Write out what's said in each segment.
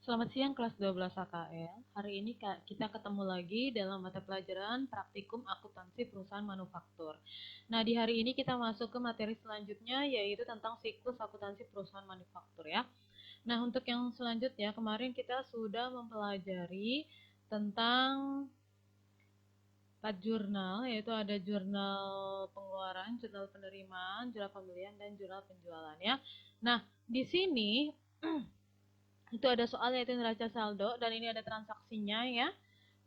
Selamat siang kelas 12 HKL. Hari ini kita ketemu lagi dalam mata pelajaran Praktikum Akuntansi Perusahaan Manufaktur. Nah, di hari ini kita masuk ke materi selanjutnya yaitu tentang siklus akuntansi perusahaan manufaktur ya. Nah, untuk yang selanjutnya kemarin kita sudah mempelajari tentang 4 jurnal, yaitu ada jurnal pengeluaran, jurnal penerimaan, jurnal pembelian, dan jurnal penjualan ya. Nah, di sini itu ada soal yaitu neraca saldo dan ini ada transaksinya ya.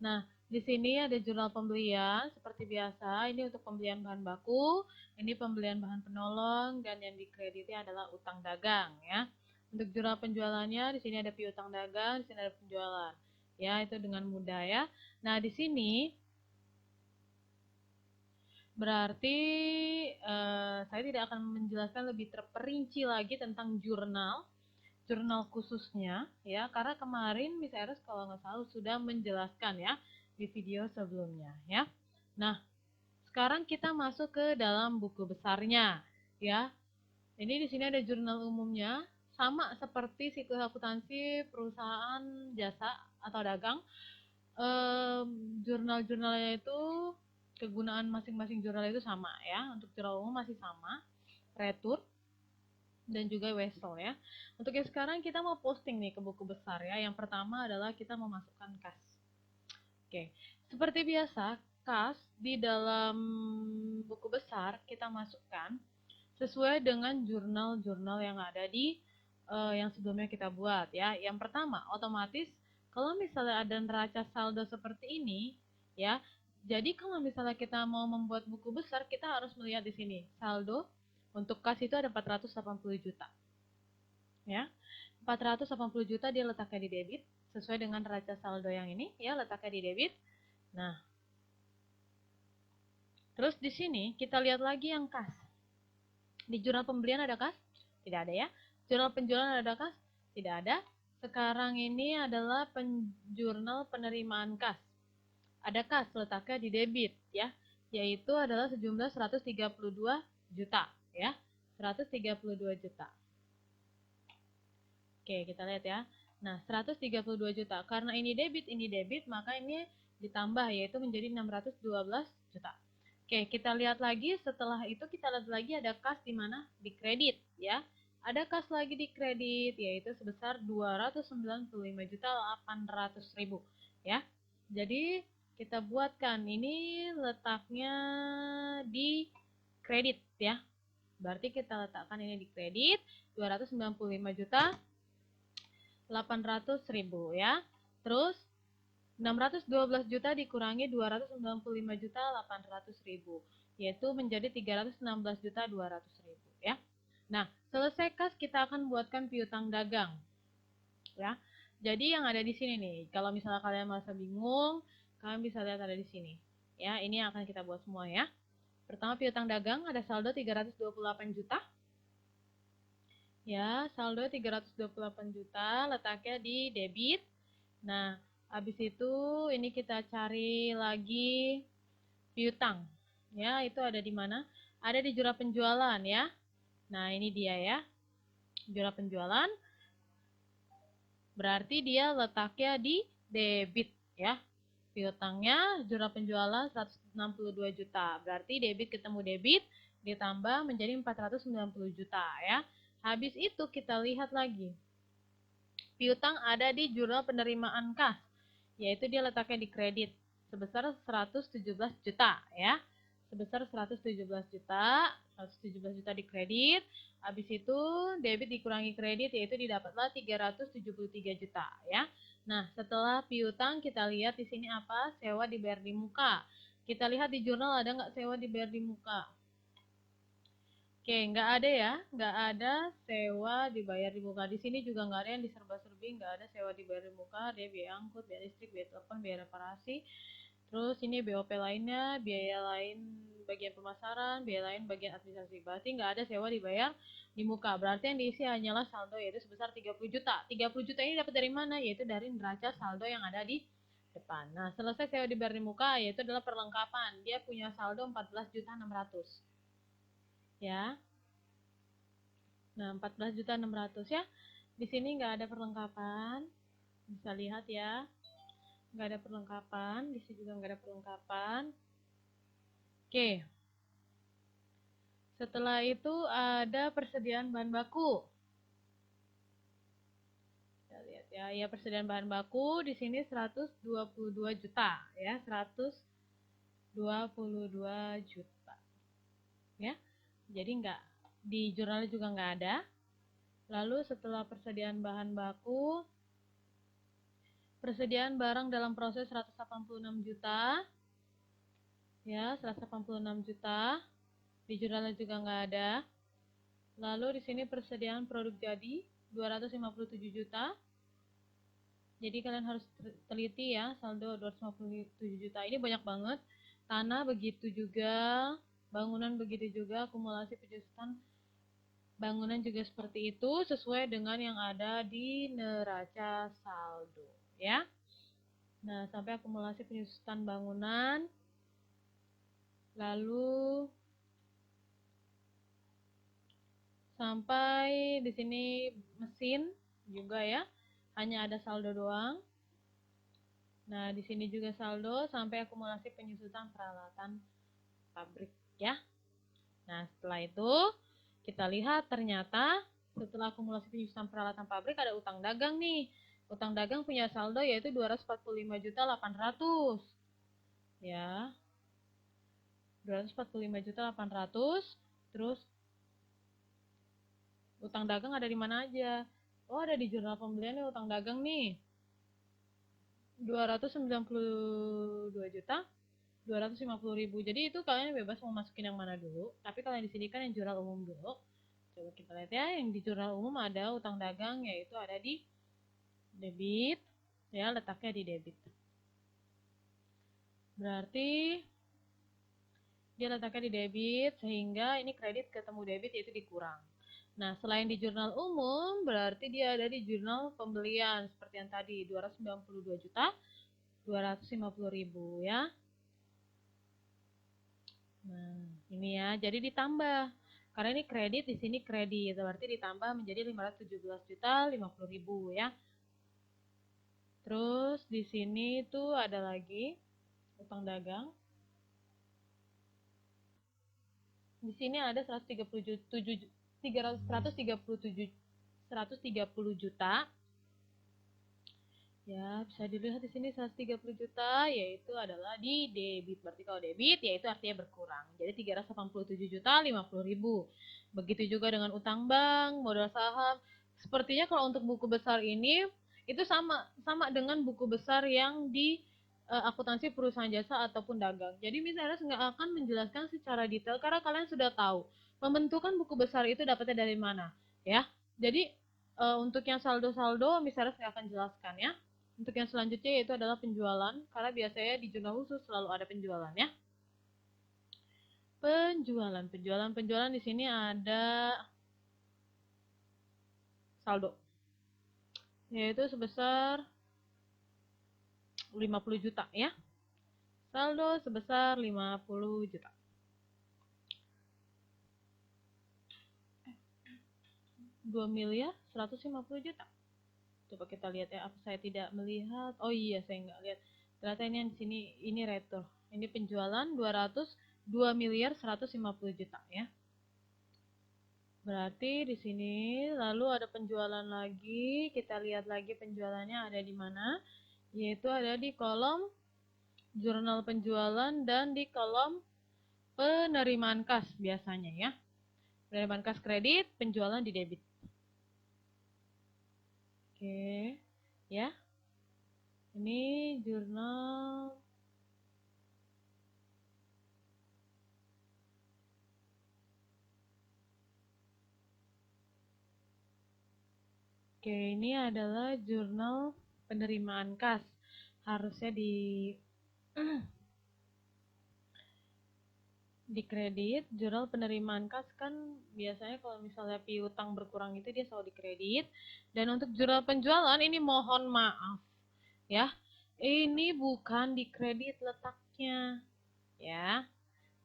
Nah, di sini ada jurnal pembelian seperti biasa. Ini untuk pembelian bahan baku, ini pembelian bahan penolong dan yang dikrediti adalah utang dagang ya. Untuk jurnal penjualannya di sini ada piutang dagang, di sini ada penjualan. Ya, itu dengan mudah ya. Nah, di sini berarti saya tidak akan menjelaskan lebih terperinci lagi tentang jurnal khususnya ya, karena kemarin Miss Eros kalau nggak salah sudah menjelaskan ya di video sebelumnya ya. Nah, sekarang kita masuk ke dalam buku besarnya ya. Ini di sini ada jurnal umumnya, sama seperti siklus akuntansi perusahaan jasa atau dagang. Jurnal-jurnalnya itu kegunaan masing-masing jurnal itu sama ya. Untuk jurnal umum masih sama, retur dan juga wesel ya. Untuk yang sekarang kita mau posting nih ke buku besar ya. Yang pertama adalah kita memasukkan kas. Oke, seperti biasa kas di dalam buku besar kita masukkan sesuai dengan jurnal-jurnal yang ada di yang sebelumnya kita buat ya. Yang pertama, otomatis kalau misalnya ada neraca saldo seperti ini ya. Jadi kalau misalnya kita mau membuat buku besar, kita harus melihat di sini saldo untuk kas itu ada 480 juta. Ya. 480 juta dia letaknya di debit sesuai dengan neraca saldo yang ini ya, letaknya di debit. Nah, terus di sini kita lihat lagi yang kas. Di jurnal pembelian ada kas? Tidak ada ya. Jurnal penjualan ada kas? Tidak ada. Sekarang ini adalah jurnal penerimaan kas. Ada kas letaknya di debit ya, yaitu adalah sejumlah 132 juta ya. 132 juta. Oke, kita lihat ya. Nah, 132 juta. Karena ini debit, maka ini ditambah yaitu menjadi 612 juta. Oke, kita lihat lagi, setelah itu kita lihat lagi ada kas di mana? Di kredit ya. Ada kas lagi di kredit yaitu sebesar 295.800.000 ya. Jadi kita buatkan ini letaknya di kredit ya. Berarti kita letakkan ini di kredit 295 juta 800.000 ya. Terus 612 juta dikurangi 295 juta 800.000 yaitu menjadi 316 juta 200.000 ya. Nah, selesai kas kita akan buatkan piutang dagang ya. Jadi yang ada di sini nih, kalau misalnya kalian merasa bingung, kalian bisa lihat ada di sini. Ya, ini yang akan kita buat semua ya. Pertama piutang dagang ada saldo 328 juta. Ya, saldo 328 juta letaknya di debit. Nah, habis itu ini kita cari lagi piutang. Ya, itu ada di mana? Ada di jurnal penjualan ya. Nah, ini dia ya. Jurnal penjualan. Berarti dia letaknya di debit ya. Piutangnya jurnal penjualan 162 juta. Berarti debit ketemu debit ditambah menjadi 490 juta ya. Habis itu kita lihat lagi. Piutang ada di jurnal penerimaan kas, yaitu dia letaknya di kredit sebesar 117 juta ya. Sebesar 117 juta, 117 juta di kredit. Habis itu debit dikurangi kredit yaitu didapatlah 373 juta ya. Nah, setelah piutang kita lihat di sini apa? Sewa dibayar di muka. Kita lihat di jurnal ada nggak sewa dibayar di muka? Oke, nggak ada ya, nggak ada sewa dibayar di muka. Di sini juga nggak ada yang diserba-serbi, nggak ada sewa dibayar di muka. Dia biaya angkut, biaya listrik, biaya telepon, biaya reparasi. Terus ini BOP lainnya, biaya lain bagian pemasaran, biaya lain bagian administrasi. Berarti nggak ada sewa dibayar di muka. Berarti yang diisi hanyalah saldo yaitu sebesar 30 juta. 30 juta ini dapat dari mana? Yaitu dari neraca saldo yang ada di depan. Nah, selesai sewa dibayar di muka yaitu adalah perlengkapan. Dia punya saldo 14.600. Ya. Nah, 14.600 ya. Di sini nggak ada perlengkapan. Bisa lihat ya, nggak ada perlengkapan, di sini juga nggak ada perlengkapan. Oke, setelah itu ada persediaan bahan baku. Kita lihat ya, ya persediaan bahan baku di sini 122 juta ya, 122 juta ya. Jadi nggak di jurnalnya juga nggak ada. Lalu setelah persediaan bahan baku, persediaan barang dalam proses 186 juta ya, 186 juta. Di jurnalnya juga nggak ada. Lalu di sini persediaan produk jadi 257 juta. Jadi kalian harus teliti ya, saldo 257 juta. Ini banyak banget. Tanah begitu juga, bangunan begitu juga, akumulasi penyusutan bangunan juga seperti itu sesuai dengan yang ada di neraca saldo ya. Nah, sampai akumulasi penyusutan bangunan. Lalu sampai di sini mesin juga ya. Hanya ada saldo doang. Nah, di sini juga saldo sampai akumulasi penyusutan peralatan pabrik ya. Nah, setelah itu kita lihat ternyata setelah akumulasi penyusutan peralatan pabrik ada utang dagang nih. Utang dagang punya saldo yaitu 245.800.000 ya. 245.800.000. Terus utang dagang ada di mana aja? Oh, ada di jurnal pembelian nih utang dagang nih. 292.250.000. Jadi itu kalian bebas mau masukin yang mana dulu. Tapi kalau di sini kan yang jurnal umum dulu. Coba kita lihat ya, yang di jurnal umum ada utang dagang yaitu ada di debit. Ya, letaknya di debit. Berarti dia letaknya di debit sehingga ini kredit ketemu debit yaitu dikurang. Nah, selain di jurnal umum, berarti dia ada di jurnal pembelian seperti yang tadi 292.250.000 ya. Nah, ini ya, jadi ditambah. Karena ini kredit, di sini kredit, berarti ditambah menjadi 517.050.000 ya. Terus di sini tuh ada lagi utang dagang. Di sini ada 130 juta. Ya, bisa dilihat di sini 130 juta yaitu adalah di debit. Berarti kalau debit yaitu artinya berkurang. Jadi 387.050.000. Begitu juga dengan utang bank, modal saham. Sepertinya kalau untuk buku besar ini itu sama dengan buku besar yang di akuntansi perusahaan jasa ataupun dagang. Jadi misalnya nggak akan menjelaskan secara detail karena kalian sudah tahu pembentukan buku besar itu dapatnya dari mana, ya. Jadi untuk yang saldo-saldo misalnya nggak akan jelaskan ya. Untuk yang selanjutnya yaitu adalah penjualan, karena biasanya di jurnal khusus selalu ada penjualan ya. Penjualan di sini ada saldo, yaitu sebesar 50 juta ya. Saldo sebesar 50 juta. $2.150.000.000. Coba kita lihat ya, apa saya tidak melihat? Oh iya, saya nggak lihat. Ternyata ini yang di sini ini retur. Ini penjualan 2.150.000.000 ya. Berarti di sini lalu ada penjualan lagi. Kita lihat lagi penjualannya ada di mana? Yaitu ada di kolom jurnal penjualan dan di kolom penerimaan kas biasanya ya. Penerimaan kas kredit, penjualan di debit. Oke, ya. Ini jurnal Oke, ini adalah jurnal penerimaan kas. Harusnya di kredit, jurnal penerimaan kas kan biasanya kalau misalnya piutang berkurang itu dia selalu di kredit. Dan untuk jurnal penjualan ini mohon maaf ya. Ini bukan di kredit letaknya ya.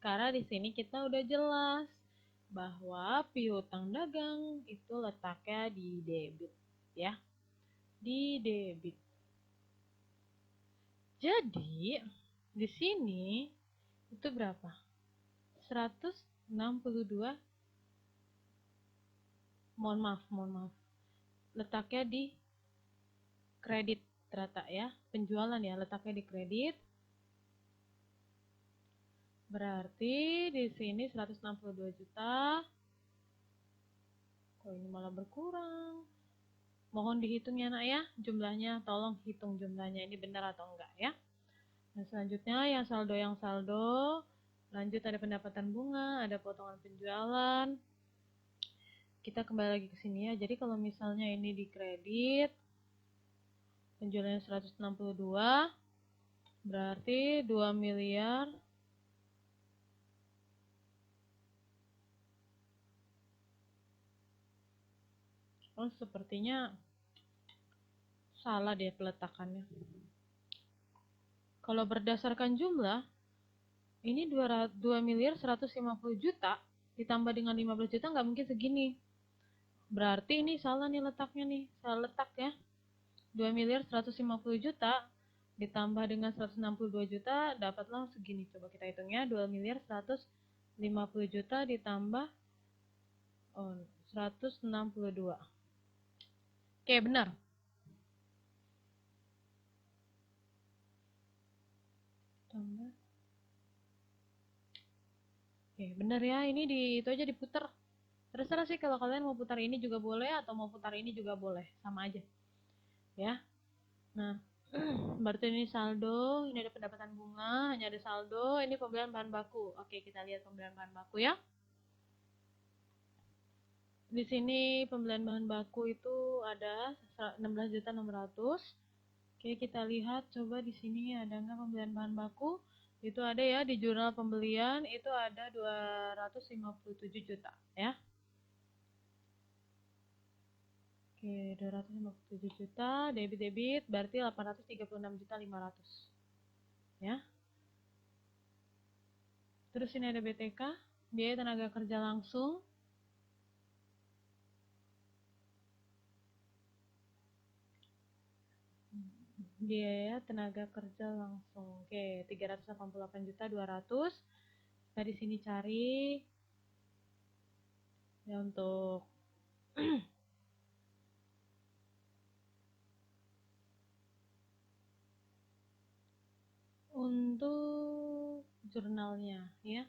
Karena di sini kita udah jelas bahwa piutang dagang itu letaknya di debit ya. Di debit. Jadi di sini itu berapa? 162. Mohon maaf. Letaknya di kredit ternyata ya. Penjualan ya, letaknya di kredit. Berarti di sini 162 juta. Kok ini malah berkurang? Mohon dihitung ya nak ya, jumlahnya. Tolong hitung jumlahnya, ini benar atau enggak ya. Nah selanjutnya yang saldo. Lanjut ada pendapatan bunga, ada potongan penjualan. Kita kembali lagi ke sini ya. Jadi kalau misalnya ini di kredit, penjualannya 162, berarti 2 miliar. Oh sepertinya salah deh peletakannya. Kalau berdasarkan jumlah, ini 2 miliar 150 juta ditambah dengan 15 juta nggak mungkin segini. Berarti ini salah nih letaknya nih, salah letak ya. 2 miliar 150 juta ditambah dengan 162 juta, dapatlah segini. Coba kita hitungnya, 2 miliar 150 juta ditambah 162. Oke, benar. Tambah. Oke, benar ya. Ini itu aja diputar. Terserah sih kalau kalian mau putar ini juga boleh atau mau putar ini juga boleh, sama aja. Ya. Nah, berarti ini saldo, ini ada pendapatan bunga, hanya ada saldo, ini pembelian bahan baku. Oke, kita lihat pembelian bahan baku ya. Di sini pembelian bahan baku itu ada 16.600.000. Oke, kita lihat coba di sini ada nggak pembelian bahan baku? Itu ada ya, di jurnal pembelian itu ada 257 juta ya. Oke, 257 juta debit berarti 836.500.000 ya. Terus ini ada BTK, biaya tenaga kerja langsung. Biaya tenaga kerja langsung. Oke, 388.200.000. Kita di sini cari ya untuk untuk jurnalnya ya.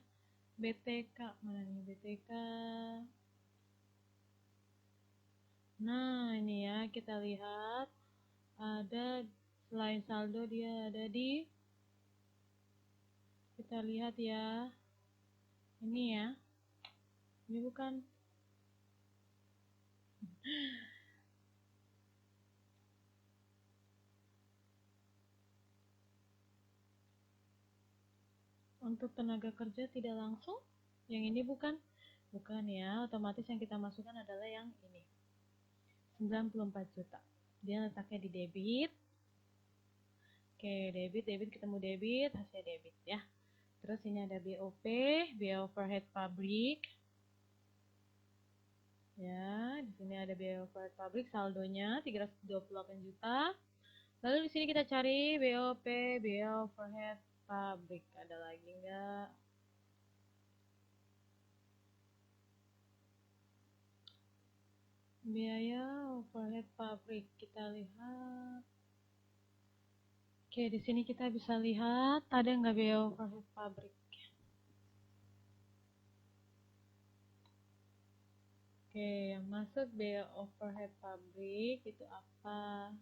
BTK mana nih BTK? Nah, ini ya kita lihat ada selain saldo dia ada di, kita lihat ya. Ini ya. Ini bukan. Untuk tenaga kerja tidak langsung, yang ini bukan. Bukan ya, otomatis yang kita masukkan adalah yang ini. 94 juta. Dia letaknya di debit. Oke, debit ketemu debit, hasil debit ya. Terus ini ada BOP, biaya overhead pabrik. Ya, di sini ada biaya overhead pabrik, saldonya 328 juta. Lalu di sini kita cari BOP, biaya overhead pabrik. Ada lagi enggak? Biaya overhead pabrik, kita lihat. Oke, di sini kita bisa lihat ada nggak biaya overhead pabrik. Oke, yang masuk biaya overhead pabrik itu apa?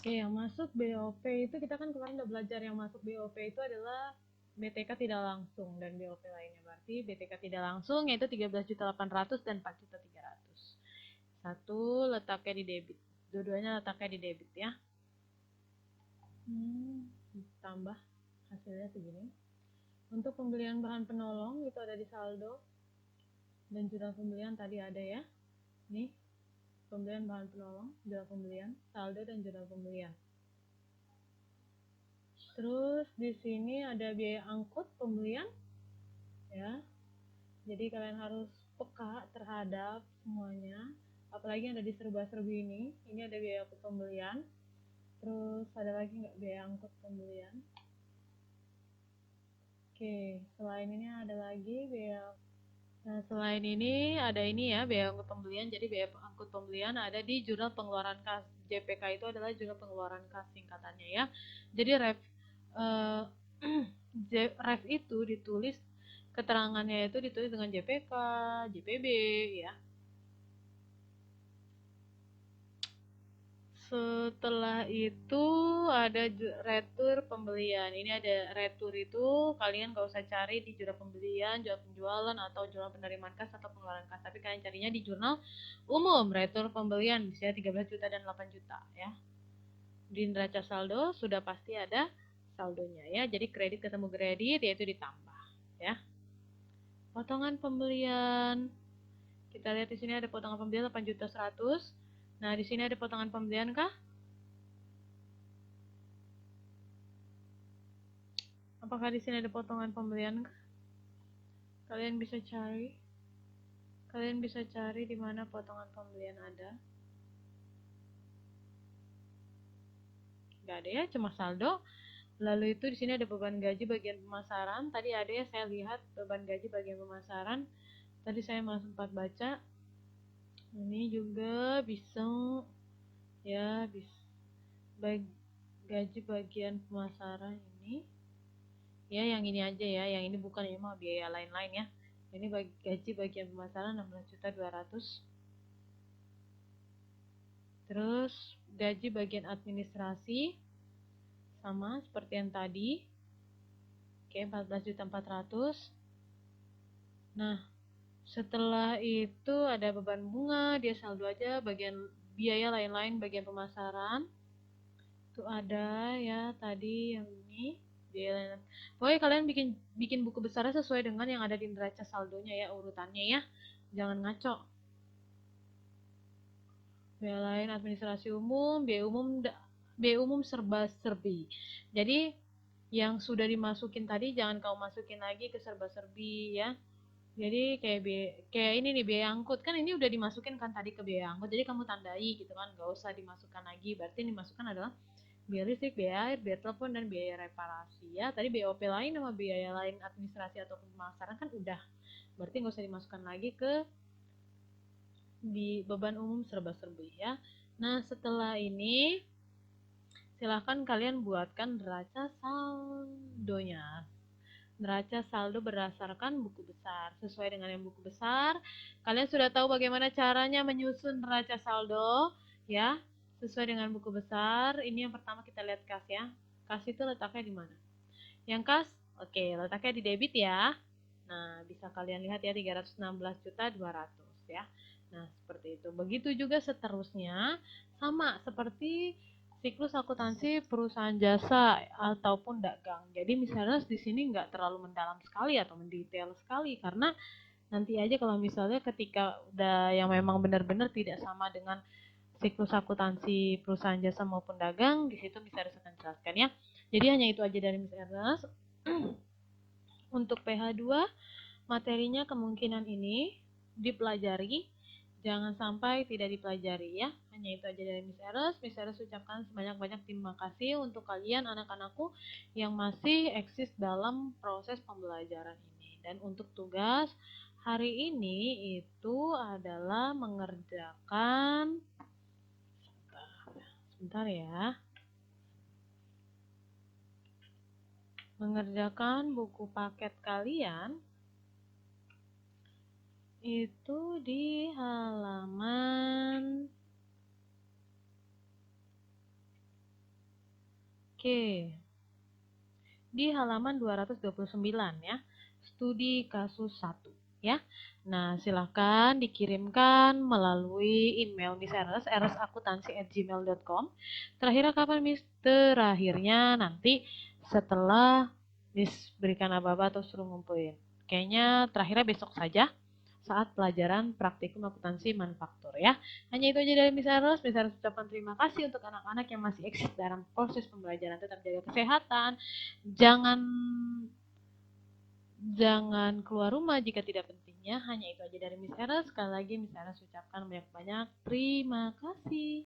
Oke, yang masuk BOP itu kita kan kemarin udah belajar yang masuk BOP itu adalah BTK tidak langsung dan BOP lainnya. Berarti BTK tidak langsung yaitu 13.800.000 dan 4.300.000. Satu letaknya di debit. Dua-duanya letaknya di debit ya. Tambah hasilnya segini. Untuk pembelian bahan penolong itu ada di saldo dan jurnal pembelian tadi ada ya. Nih, pembelian bahan penolong, jurnal pembelian, saldo dan jurnal pembelian. Terus di sini ada biaya angkut pembelian ya. Jadi kalian harus peka terhadap semuanya. Apalagi yang ada di serba-serbi ini ada biaya angkut pembelian. Terus ada lagi nggak biaya angkut pembelian? Oke, selain ini ada lagi biaya. Nah, selain ini ada ini ya, biaya angkut pembelian. Jadi biaya angkut pembelian ada di jurnal pengeluaran kas. JPK itu adalah jurnal pengeluaran kas singkatannya ya. Jadi eh, ref itu ditulis, keterangannya itu ditulis dengan JPK, JPB ya. Setelah itu ada retur pembelian. Ini ada retur itu kalian gak usah cari di jurnal pembelian, jurnal penjualan atau jurnal penerimaan kas atau pengeluaran kas, tapi kalian carinya di jurnal umum retur pembelian bisa 13 juta dan 8 juta ya. Di neraca saldo sudah pasti ada saldonya ya. Jadi kredit ketemu kredit yaitu ditambah ya. Potongan pembelian. Kita lihat di sini ada potongan pembelian 8 juta 100. Nah, di sini ada potongan pembelian kah? Apakah di sini ada potongan pembelian? Kalian bisa cari. Kalian bisa cari di mana potongan pembelian ada. Gak ada ya, cuma saldo. Lalu itu di sini ada beban gaji bagian pemasaran. Tadi ada ya, saya lihat beban gaji bagian pemasaran. Tadi saya masih sempat baca. Ini juga bisa ya, bisa gaji bagian pemasaran ini. Ya, yang ini aja ya, yang ini bukan ya, mah biaya lain-lain ya. Ini gaji bagian pemasaran 16.200.000. Terus gaji bagian administrasi sama seperti yang tadi. Oke, 14.400.000. Nah, setelah itu ada beban bunga, dia saldo aja, bagian biaya lain-lain bagian pemasaran. Itu ada ya tadi yang ini. Biaya lain. Pokoknya kalian bikin buku besarnya sesuai dengan yang ada di neraca saldonya ya, urutannya ya. Jangan ngaco. Biaya lain administrasi umum, biaya umum serba-serbi. Jadi yang sudah dimasukin tadi jangan kau masukin lagi ke serba-serbi ya. Jadi kayak ini nih biaya angkut kan ini udah dimasukin kan tadi ke biaya angkut. Jadi kamu tandai gitu kan, gak usah dimasukkan lagi. Berarti yang dimasukkan adalah biaya listrik, biaya air, biaya telepon dan biaya reparasi ya. Tadi BOP lain sama biaya lain administrasi atau pemasaran kan udah. Berarti gak usah dimasukkan lagi ke di beban umum serba-serbi ya. Nah, setelah ini silahkan kalian buatkan neraca saldonya. Neraca saldo berdasarkan buku besar. Sesuai dengan yang buku besar, kalian sudah tahu bagaimana caranya menyusun neraca saldo ya. Sesuai dengan buku besar, ini yang pertama kita lihat kas ya. Kas itu letaknya di mana? Yang kas, oke, letaknya di debit ya. Nah, bisa kalian lihat ya 316.200 ya. Nah, seperti itu. Begitu juga seterusnya, sama seperti siklus akuntansi perusahaan jasa ataupun dagang. Jadi misalnya di sini nggak terlalu mendalam sekali atau mendetail sekali karena nanti aja kalau misalnya ketika udah yang memang benar-benar tidak sama dengan siklus akuntansi perusahaan jasa maupun dagang, di situ bisa akan jelaskan ya. Jadi hanya itu aja dari Miss Ernest. Untuk PH2 materinya kemungkinan ini dipelajari, jangan sampai tidak dipelajari ya. Hanya itu aja dari Miss Eros. Miss Eros ucapkan sebanyak-banyak terima kasih untuk kalian anak-anakku yang masih eksis dalam proses pembelajaran ini. Dan untuk tugas hari ini itu adalah mengerjakan sebentar ya. Mengerjakan buku paket kalian itu di halaman di halaman 229 ya. Studi kasus 1 ya. Nah, silahkan dikirimkan melalui email Miss Eres, eresakutansi@gmail.com. Terakhirnya kapan Miss? Terakhirnya nanti setelah Miss berikan apa-apa atau suruh ngumpulin. Kayaknya terakhirnya besok saja saat pelajaran praktikum akuntansi manufaktur ya. Hanya itu aja dari Miss Eros. Miss Eros ucapkan terima kasih untuk anak-anak yang masih eksis dalam proses pembelajaran. Tetap jaga kesehatan. Jangan jangan keluar rumah jika tidak pentingnya. Hanya itu aja dari Miss Eros. Sekali lagi Miss Eros ucapkan banyak-banyak terima kasih.